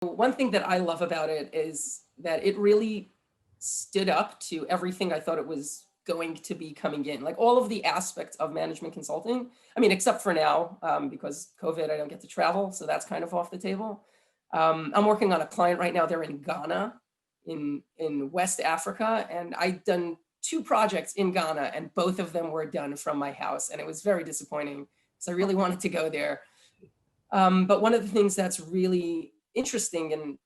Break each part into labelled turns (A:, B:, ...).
A: One thing that I love about it is that it really stood up to everything I thought it was going to be coming in. Like all of the aspects of management consulting, I mean, except for now, because COVID, I don't get to travel, so that's kind of off the table. I'm working on a client right now. They're in Ghana, in West Africa, and I've done 2 projects in Ghana, and both of them were done from my house, and it was very disappointing because I really wanted to go there. But one of the things that's really interesting, and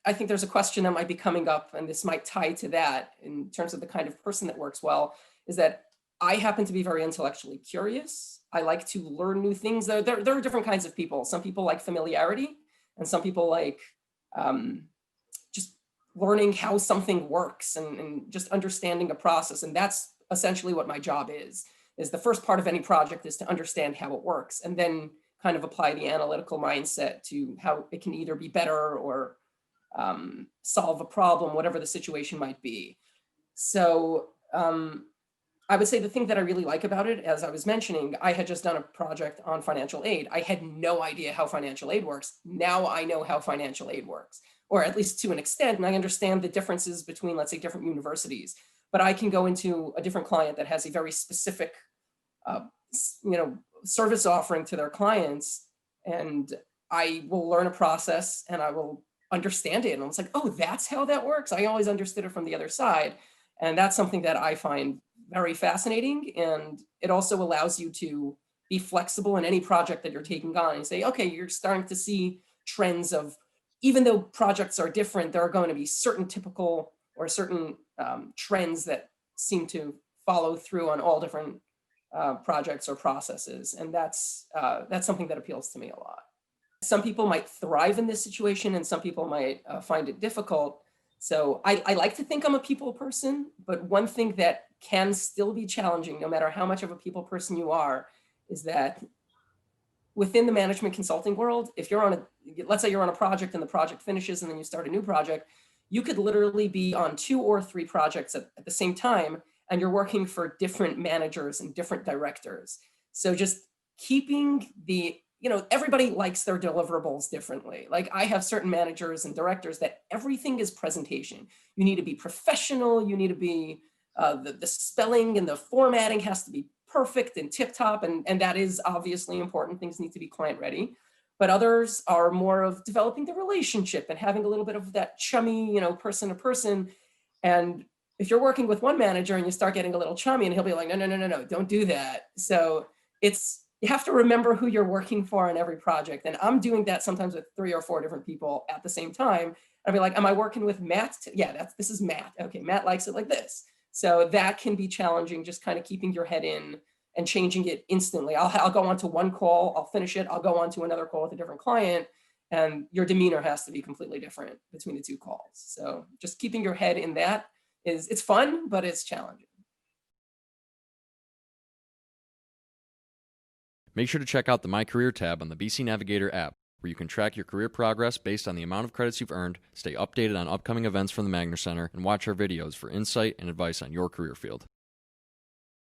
A: I think there's a question that might be coming up, and this might tie to that in terms of the kind of person that works well, is that I happen to be very intellectually curious. I like to learn new things. There are different kinds of people. Some people like familiarity, and some people like just learning how something works and just understanding a process. And that's essentially what my job is the first part of any project is to understand how it works, and then kind of apply the analytical mindset to how it can either be better or solve a problem, whatever the situation might be. So I would say the thing that I really like about it, as I was mentioning, I had just done a project on financial aid. I had no idea how financial aid works. Now I know how financial aid works, or at least to an extent, and I understand the differences between, let's say, different universities. But I can go into a different client that has a very specific, service offering to their clients, and I will learn a process and I will understand it. And I was like, oh, that's how that works. I always understood it from the other side. And that's something that I find very fascinating. And it also allows you to be flexible in any project that you're taking on and say, okay, you're starting to see trends of, even though projects are different, there are going to be certain typical or certain trends that seem to follow through on all different projects or processes. And that's something that appeals to me a lot. Some people might thrive in this situation and some people might find it difficult. So I like to think I'm a people person, but one thing that can still be challenging, no matter how much of a people person you are, is that within the management consulting world, if you're on let's say you're on a project and the project finishes and then you start a new project, you could literally be on 2 or 3 projects at the same time, and you're working for different managers and different directors. So just keeping everybody likes their deliverables differently. Like I have certain managers and directors that everything is presentation. You need to be professional. You need to be, the spelling and the formatting has to be perfect and tip top. And that is obviously important. Things need to be client ready. But others are more of developing the relationship and having a little bit of that chummy, person to person. And if you're working with one manager and you start getting a little chummy, and he'll be like, no, don't do that. So you have to remember who you're working for in every project. And I'm doing that sometimes with 3 or 4 different people at the same time. I'll be like, am I working with Matt? Yeah, this is Matt. Okay, Matt likes it like this. So that can be challenging, just kind of keeping your head in and changing it instantly. I'll go on to one call, I'll finish it, I'll go on to another call with a different client, and your demeanor has to be completely different between the 2 calls. So just keeping your head in that it's fun, but it's challenging.
B: Make sure to check out the My Career tab on the BC Navigator app, where you can track your career progress based on the amount of credits you've earned, stay updated on upcoming events from the Magner Center, and watch our videos for insight and advice on your career field.